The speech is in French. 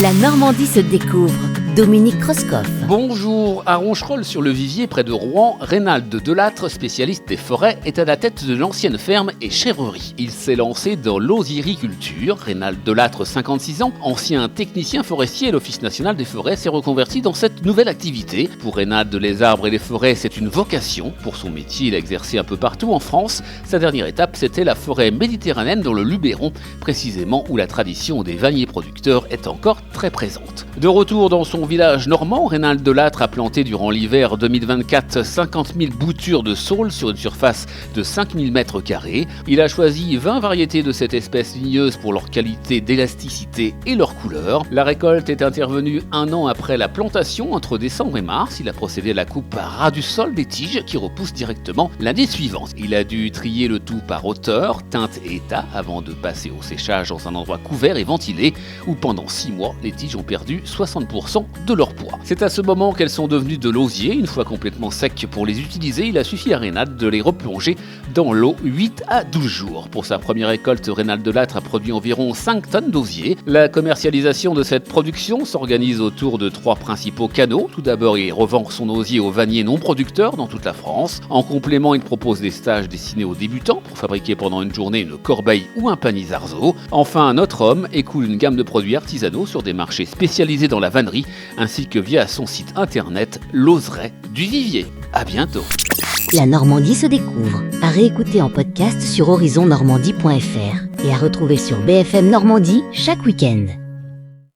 La Normandie se découvre. Dominique Kreuskopf. Bonjour, à Roncherolles sur le Vivier près de Rouen, Reynald Delattre, spécialiste des forêts, est à la tête de l'ancienne ferme et chèvrerie. Il s'est lancé dans l'osiriculture. Reynald Delattre, 56 ans, ancien technicien forestier à l'Office national des forêts, s'est reconverti dans cette nouvelle activité. Pour Reynald, les arbres et les forêts, c'est une vocation. Pour son métier, il a exercé un peu partout en France. Sa dernière étape, c'était la forêt méditerranéenne dans le Luberon, précisément où la tradition des vanniers producteurs est encore très présente. De retour dans son village normand, Reynald Delattre a planté durant l'hiver 2024 50 000 boutures de saules sur une surface de 5 000 m². Il a choisi 20 variétés de cette espèce ligneuse pour leur qualité d'élasticité et leur couleur. La récolte est intervenue un an après la plantation, entre décembre et mars. Il a procédé à la coupe à ras du sol des tiges qui repoussent directement l'année suivante. Il a dû trier le tout par hauteur, teinte et état avant de passer au séchage dans un endroit couvert et ventilé où pendant 6 mois, les tiges ont perdu 60% de leur poids. C'est à ce moment qu'elles sont devenues de l'osier. Une fois complètement secs pour les utiliser, il a suffi à Reynald de les replonger dans l'eau 8 à 12 jours. Pour sa première récolte, Reynald Delattre a produit environ 5 tonnes d'osier. La commercialisation de cette production s'organise autour de 3 principaux canaux. Tout d'abord, il revend son osier aux vanniers non producteurs dans toute la France. En complément, il propose des stages destinés aux débutants pour fabriquer pendant une journée une corbeille ou un panier zarzo. Enfin, notre homme écoule une gamme de produits artisanaux sur des marchés spécialisés dans la vannerie, ainsi que via son site internet L'Oseraie du Vivier. À bientôt. La Normandie se découvre. À réécouter en podcast sur horizonnormandie.fr et à retrouver sur BFM Normandie chaque week-end.